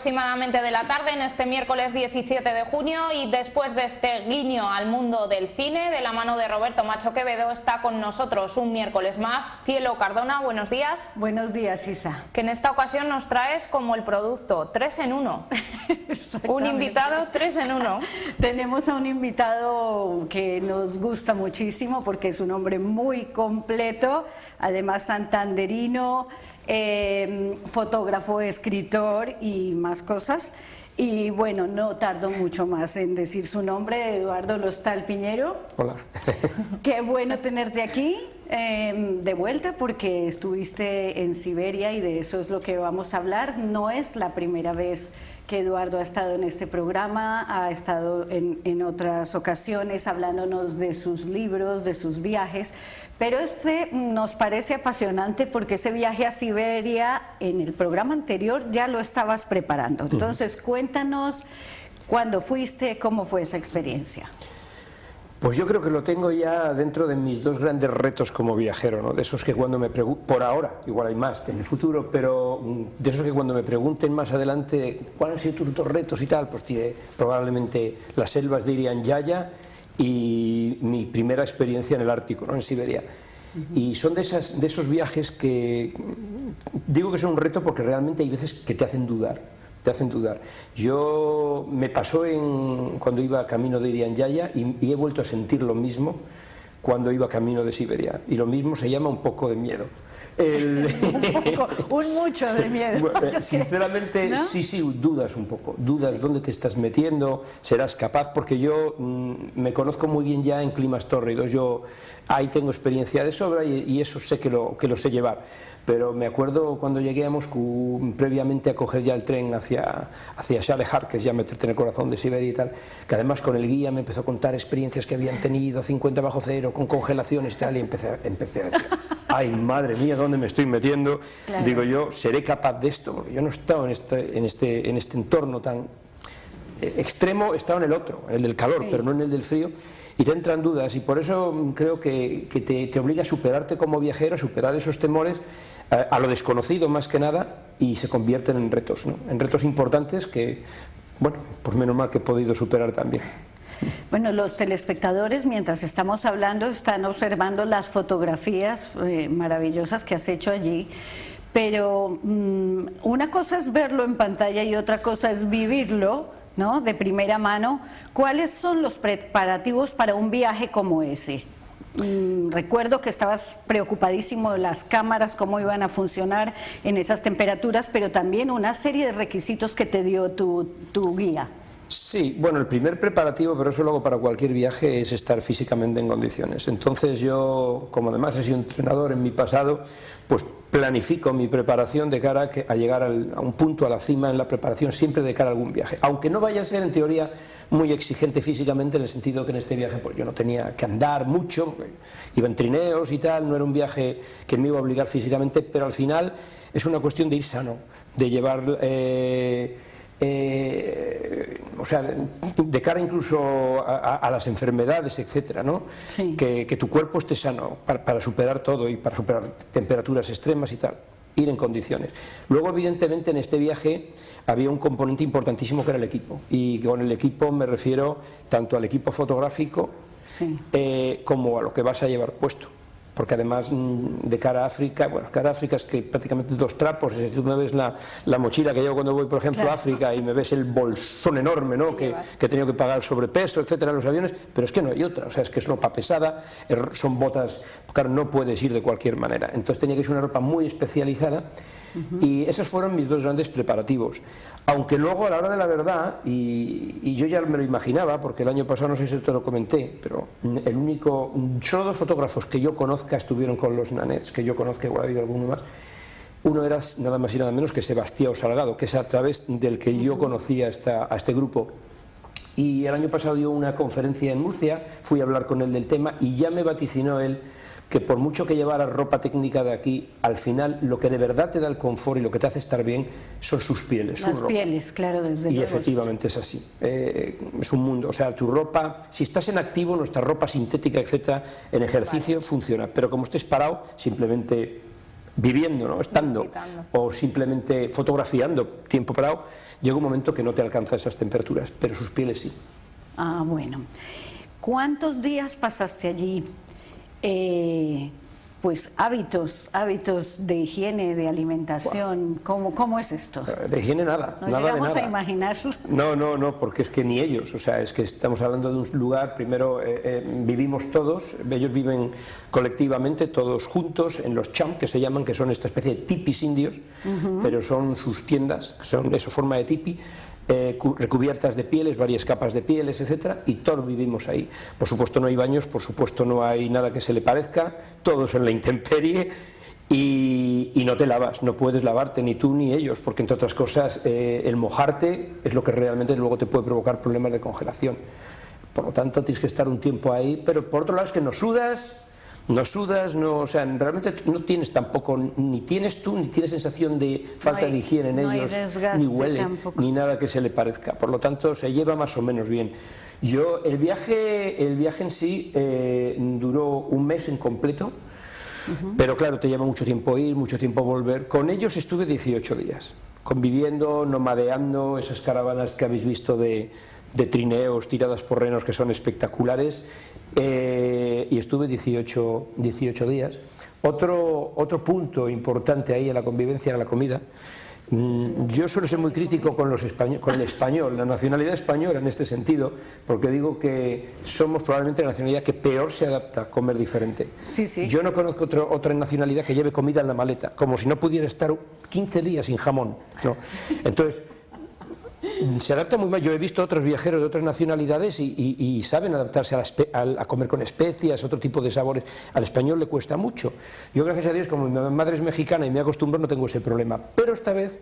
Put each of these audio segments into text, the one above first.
aproximadamente de la tarde en este miércoles 17 de junio y después de este guiño al mundo del cine, de la mano de Roberto Macho Quevedo, está con nosotros un miércoles más Cielo Cardona. Buenos días. Buenos días, Isa. Que en esta ocasión nos traes como el producto 3 en 1. Un invitado 3 en 1. Tenemos a un invitado que nos gusta muchísimo porque es un hombre muy completo, además santanderino, fotógrafo, escritor y más cosas. Y bueno, no tardo mucho más en decir su nombre, Eduardo Lostal Piñero. Hola. Qué bueno tenerte aquí de vuelta porque estuviste en Siberia y de eso es lo que vamos a hablar. No es la primera vez que Eduardo ha estado en este programa, ha estado en otras ocasiones hablándonos de sus libros, de sus viajes, pero este nos parece apasionante porque ese viaje a Siberia en el programa anterior ya lo estabas preparando. Entonces, cuéntanos cuándo fuiste, cómo fue esa experiencia. Pues yo creo que lo tengo ya dentro de mis dos grandes retos como viajero, ¿no? De esos que cuando me pregunten, por ahora, igual hay más en el futuro, pero de esos que cuando me pregunten más adelante cuáles han sido tus dos retos y tal, pues tiene probablemente las selvas de Irian Jaya y mi primera experiencia en el Ártico, ¿no? En Siberia. Y son de esos viajes que digo que son un reto porque realmente hay veces que te hacen dudar. Yo me pasó cuando iba camino de Irian Jaya y he vuelto a sentir lo mismo cuando iba camino de Siberia, y lo mismo se llama un poco de miedo. Un mucho de miedo. Bueno, sinceramente, ¿no? Sí, dudas un poco, dudas dónde te estás metiendo, serás capaz, porque yo me conozco muy bien ya en climas tórridos, yo ahí tengo experiencia de sobra y eso sé que lo sé llevar. Pero me acuerdo cuando llegué a Moscú, previamente a coger ya el tren hacia Shalehar, que es ya meterte en el corazón de Siberia y tal, que además con el guía me empezó a contar experiencias que habían tenido, 50 bajo cero, con congelaciones y tal, y empecé a decir, ay, madre mía, ¿dónde me estoy metiendo? Claro. Digo yo, ¿seré capaz de esto? Porque yo no he estado en este entorno tan extremo, he estado en el otro, en el del calor, sí, pero no en el del frío, y te entran dudas, y por eso creo que te obliga a superarte como viajero, a superar esos temores, a lo desconocido más que nada, y se convierten en retos, ¿no? En retos importantes que, bueno, pues menos mal que he podido superar también. Bueno, los telespectadores, mientras estamos hablando, están observando las fotografías maravillosas que has hecho allí, pero una cosa es verlo en pantalla y otra cosa es vivirlo, ¿no?, de primera mano. ¿Cuáles son los preparativos para un viaje como ese? Recuerdo que estabas preocupadísimo de las cámaras, cómo iban a funcionar en esas temperaturas, pero también una serie de requisitos que te dio tu guía. Sí, bueno, el primer preparativo, pero eso luego para cualquier viaje, es estar físicamente en condiciones. Entonces yo, como además he sido entrenador en mi pasado, pues planifico mi preparación de cara a llegar a un punto, a la cima en la preparación, siempre de cara a algún viaje. Aunque no vaya a ser en teoría muy exigente físicamente, en el sentido que en este viaje pues yo no tenía que andar mucho, iba en trineos y tal, no era un viaje que me iba a obligar físicamente, pero al final es una cuestión de ir sano, de llevar... o sea, de cara incluso a las enfermedades, etcétera, ¿no? Sí. Que tu cuerpo esté sano para superar todo y para superar temperaturas extremas y tal, ir en condiciones. Luego, evidentemente, en este viaje había un componente importantísimo que era el equipo, y con el equipo me refiero tanto al equipo fotográfico, sí, como a lo que vas a llevar puesto. Porque además de cara a África, bueno, cara a África es que prácticamente dos trapos, si tú me ves la mochila que llevo cuando voy, por ejemplo, claro, a África, y me ves el bolsón enorme, ¿no?, que he tenido que pagar sobrepeso, etcétera, en los aviones, pero es que no hay otra, o sea, es que es ropa pesada, son botas, claro, no puedes ir de cualquier manera, entonces tenía que ser una ropa muy especializada, y esos fueron mis dos grandes preparativos. Aunque luego, a la hora de la verdad, y yo ya me lo imaginaba, porque el año pasado, no sé si te lo comenté, pero solo dos fotógrafos que yo conozca estuvieron con los Nanets, que yo conozca, igual ha habido alguno más. Uno era nada más y nada menos que Sebastián Salgado, que es a través del que yo conocí a este grupo. Y el año pasado dio una conferencia en Murcia, fui a hablar con él del tema y ya me vaticinó él que por mucho que llevara ropa técnica de aquí, al final lo que de verdad te da el confort y lo que te hace estar bien son sus pieles, su ropa. Las pieles, claro, desde luego. Y efectivamente es así, es un mundo, o sea, tu ropa, si estás en activo, nuestra ropa sintética, etcétera, en ejercicio funciona, pero como estés parado, simplemente viviendo, ¿no? Estando, visitando, o simplemente fotografiando tiempo parado, llega un momento que no te alcanza esas temperaturas, pero sus pieles sí. Ah, bueno. ¿Cuántos días pasaste allí? Pues hábitos de higiene, de alimentación, ¿cómo es esto? De higiene nada, No nada de llegamos nada. a imaginar. No, porque es que ni ellos, o sea, es que estamos hablando de un lugar, primero vivimos todos, ellos viven colectivamente, todos juntos, en los cham, que se llaman, que son esta especie de tipis indios, pero son sus tiendas, son de su forma de tipi, recubiertas de pieles, varias capas de pieles, etcétera, y todos vivimos ahí. Por supuesto no hay baños, por supuesto no hay nada que se le parezca, todos en la intemperie, y no te lavas, no puedes lavarte ni tú ni ellos, porque entre otras cosas el mojarte es lo que realmente luego te puede provocar problemas de congelación. Por lo tanto tienes que estar un tiempo ahí, pero por otro lado es que no sudas, o sea, realmente no tienes tampoco, ni tienes tú, ni tienes sensación de falta de higiene en ellos, ni huele, tampoco, ni nada que se le parezca. Por lo tanto, se lleva más o menos bien. El viaje en sí duró un mes en completo, pero claro, te lleva mucho tiempo ir, mucho tiempo volver. Con ellos estuve 18 días, conviviendo, nomadeando, esas caravanas que habéis visto de trineos tiradas por renos que son espectaculares, y estuve 18 días. Otro punto importante ahí en la convivencia era la comida. Yo suelo ser muy crítico con el español, la nacionalidad española en este sentido, porque digo que somos probablemente la nacionalidad que peor se adapta a comer diferente. Sí. Yo no conozco otra nacionalidad que lleve comida en la maleta, como si no pudiera estar 15 días sin jamón, ¿no? Entonces, se adapta muy mal. Yo he visto otros viajeros de otras nacionalidades y saben adaptarse a comer con especias, otro tipo de sabores. Al español le cuesta mucho. Yo, gracias a Dios, como mi madre es mexicana y me acostumbro, no tengo ese problema. Pero esta vez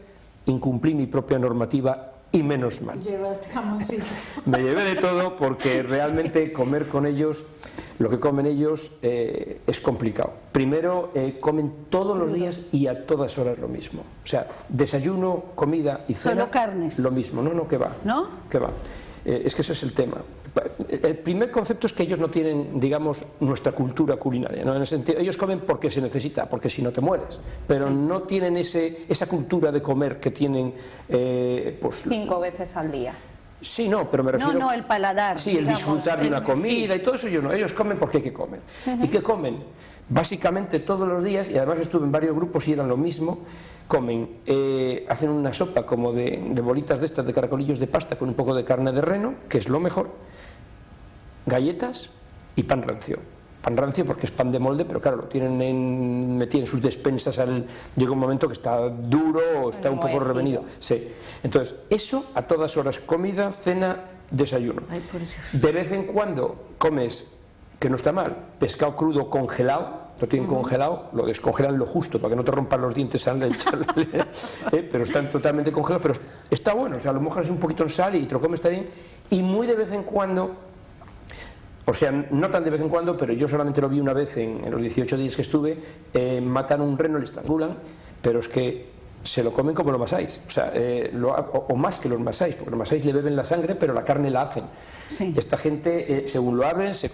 incumplí mi propia normativa y menos mal. Llevaste jamoncito. Me llevé de todo porque realmente comer con ellos, lo que comen ellos es complicado. Primero, comen todos los días y a todas horas lo mismo. O sea, desayuno, comida y cena. ¿Solo carnes? Lo mismo, no, que va. ¿No? Que va. Es que ese es el tema. El primer concepto es que ellos no tienen, digamos, nuestra cultura culinaria, ¿no? En el sentido, ellos comen porque se necesita, porque si no te mueres, pero no tienen esa cultura de comer que tienen pues 5 veces al día. Sí, no, pero me refiero... No, el paladar. Sí, el disfrutar de una comida sí. y todo eso yo no. Ellos comen porque hay que comer. ¿Y qué comen? Básicamente todos los días, y además estuve en varios grupos y eran lo mismo, comen, hacen una sopa como de bolitas de estas, de caracolillos de pasta con un poco de carne de reno, que es lo mejor, galletas y pan rancio. Pan rancio porque es pan de molde, pero claro, lo tienen metido en sus despensas, llega un momento que está duro o está un poco revenido. Sí. Entonces, eso a todas horas, comida, cena, desayuno. Ay, por Dios. De vez en cuando comes, que no está mal, pescado crudo congelado, lo tienen congelado, lo descongelan lo justo para que no te rompan los dientes al echarle, pero están totalmente congelados, pero está bueno, o sea, lo mojas un poquito en sal y te lo comes, está bien, y muy de vez en cuando, o sea, no tan de vez en cuando, pero yo solamente lo vi una vez en los 18 días que estuve, matan un reno, le estrangulan, pero es que se lo comen como los masáis, o sea, o más que los masáis, porque los masáis le beben la sangre, pero la carne la hacen. Sí. Esta gente, según lo abren, se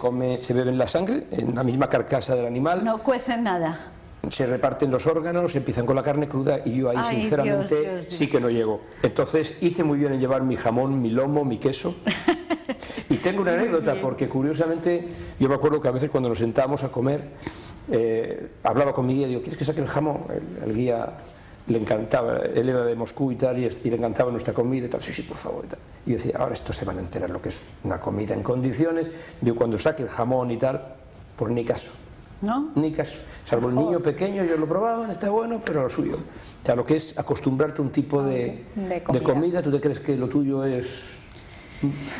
beben la sangre en la misma carcasa del animal. No cuecen nada. Se reparten los órganos, empiezan con la carne cruda y yo ahí Ay, sinceramente Dios. sí que no llego. Entonces hice muy bien en llevar mi jamón, mi lomo, mi queso. Y tengo una anécdota porque curiosamente yo me acuerdo que a veces cuando nos sentábamos a comer hablaba con mi guía y digo, ¿quieres que saque el jamón? El guía le encantaba, él era de Moscú y tal, y le encantaba nuestra comida y tal, sí, por favor y tal. Y yo decía, ahora estos se van a enterar lo que es una comida en condiciones. Digo, cuando saque el jamón y tal, pues ni caso. ¿No? Ni caso. Salvo el niño pequeño, ellos lo probaban, está bueno, pero lo suyo. O sea, lo que es acostumbrarte a un tipo de comida, tú te crees que lo tuyo es...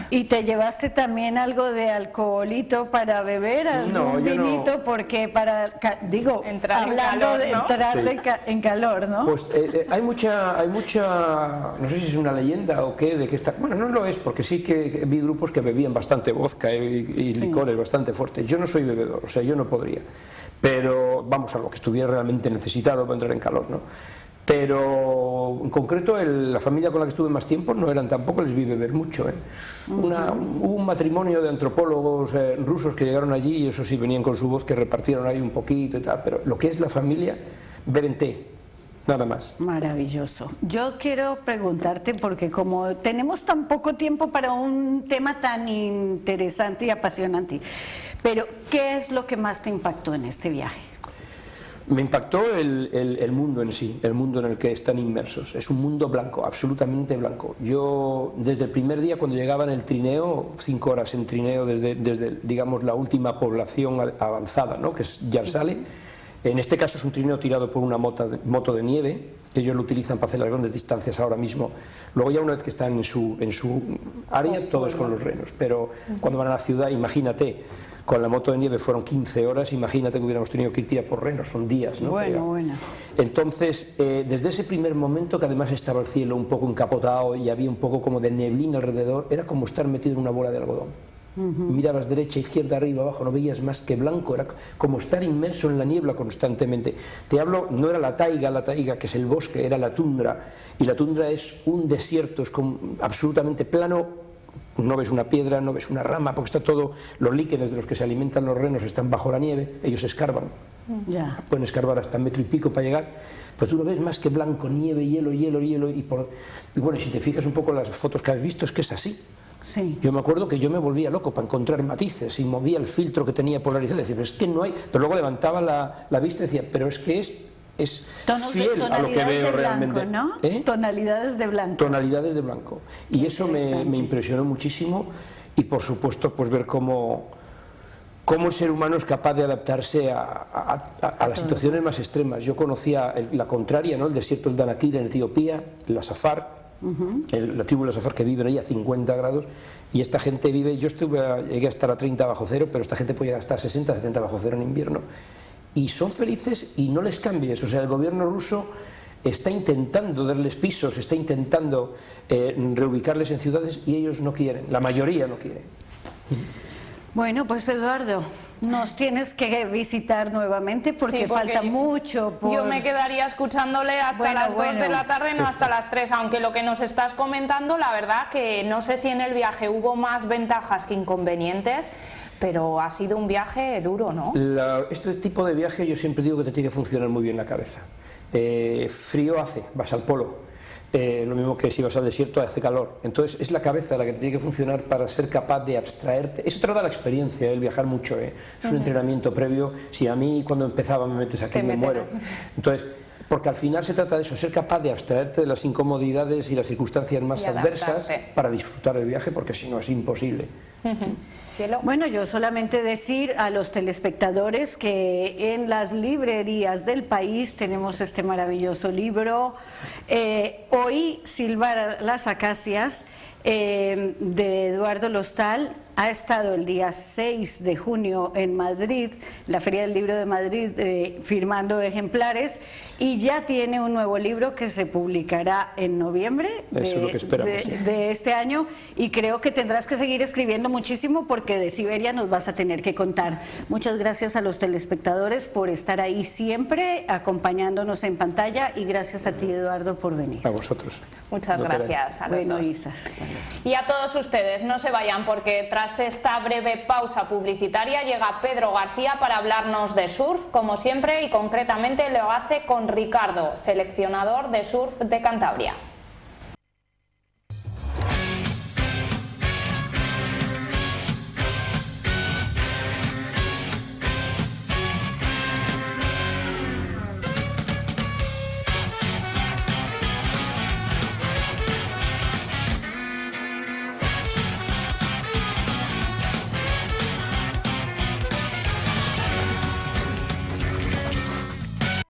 ¿Y te llevaste también algo de alcoholito para beber, algún vinito? No. Porque entrar hablando en calor, de ¿no? entrar en calor, ¿no? Pues hay mucha, no sé si es una leyenda o qué, de que está, bueno, no lo es, porque sí que vi grupos que bebían bastante vodka y licores bastante fuertes. Yo no soy bebedor, o sea, yo no podría, pero vamos, a lo que estuviera realmente necesitado para entrar en calor, ¿no? Pero en concreto la familia con la que estuve más tiempo tampoco les vi beber mucho. Hubo un matrimonio de antropólogos rusos que llegaron allí y eso sí venían con su voz que repartieron ahí un poquito y tal, pero lo que es la familia beben té, nada más. Maravilloso. Yo quiero preguntarte, porque como tenemos tan poco tiempo para un tema tan interesante y apasionante, pero ¿qué es lo que más te impactó en este viaje? Me impactó el mundo en sí, el mundo en el que están inmersos. Es un mundo blanco, absolutamente blanco. Yo, desde el primer día, cuando llegaba en el trineo, 5 horas en trineo desde digamos, la última población avanzada, ¿no?, que es Yarsale. En este caso es un trineo tirado por una moto de nieve, que ellos lo utilizan para hacer las grandes distancias ahora mismo. Luego ya una vez que están en su área, todos con los renos. Pero cuando van a la ciudad, imagínate, con la moto de nieve fueron 15 horas, imagínate que hubiéramos tenido que ir tirar por renos, son días, ¿no? Bueno. Entonces, desde ese primer momento, que además estaba el cielo un poco encapotado y había un poco como de neblina alrededor, era como estar metido en una bola de algodón. Mirabas derecha, izquierda, arriba, abajo, no veías más que blanco, era como estar inmerso en la niebla constantemente. Te hablo, no era la taiga que es el bosque, era la tundra, y la tundra es un desierto, es absolutamente plano, no ves una piedra, no ves una rama, porque está todo, los líquenes de los que se alimentan los renos están bajo la nieve, ellos escarban, pueden escarbar hasta 1,5 metros para llegar, pero tú no ves más que blanco, nieve, hielo, y bueno, si te fijas un poco en las fotos que has visto, es que es así. Sí. Yo me acuerdo que yo me volvía loco para encontrar matices y movía el filtro que tenía polarizado, decía, pero es que no hay, pero luego levantaba la vista y decía, pero es que es fiel a lo que veo realmente, ¿no? Tonalidades de blanco. Tonalidades de blanco. Y eso me impresionó muchísimo, y por supuesto pues ver cómo el ser humano es capaz de adaptarse a las situaciones más extremas. Yo conocía la contraria, ¿no?, el desierto del Danakil en Etiopía, la Safar, la tribu de la Safar, que viven ahí a 50 grados, y esta gente vive, llegué a estar a 30 bajo cero, pero esta gente puede llegar a estar a 60, 70 bajo cero en invierno, y son felices y no les cambies. O sea, el gobierno ruso está intentando darles pisos, está intentando reubicarles en ciudades, y ellos no quieren, la mayoría no quieren. Bueno, pues Eduardo, nos tienes que visitar nuevamente porque falta mucho. Yo me quedaría escuchándole hasta las 2 de la tarde, no hasta las 3, aunque lo que nos estás comentando, la verdad que no sé si en el viaje hubo más ventajas que inconvenientes, pero ha sido un viaje duro, ¿no? Este tipo de viaje yo siempre digo que te tiene que funcionar muy bien la cabeza. Frío hace, vas al polo. Lo mismo que si vas al desierto, hace calor. Entonces es la cabeza la que tiene que funcionar para ser capaz de abstraerte. Eso te lo da la experiencia, el viajar mucho, es un entrenamiento previo. Si a mí cuando empezaba me metes aquí me muero. Entonces, porque al final se trata de eso, ser capaz de abstraerte de las incomodidades y las circunstancias más adversas para disfrutar el viaje, porque si no es imposible. Bueno, yo solamente decir a los telespectadores que en las librerías del país tenemos este maravilloso libro, Hoy silbar las acacias, de Eduardo Lostal. Ha estado el día 6 de junio en Madrid, la Feria del Libro de Madrid, firmando ejemplares, y ya tiene un nuevo libro que se publicará en noviembre de este año, y creo que tendrás que seguir escribiendo muchísimo porque de Siberia nos vas a tener que contar. Muchas gracias a los telespectadores por estar ahí siempre acompañándonos en pantalla, y gracias a ti, Eduardo, por venir. A vosotros. Muchas gracias a los dos. Isa, y a todos ustedes, no se vayan, porque tras esta breve pausa publicitaria llega Pedro García para hablarnos de surf, como siempre, y concretamente lo hace con Ricardo, seleccionador de surf de Cantabria.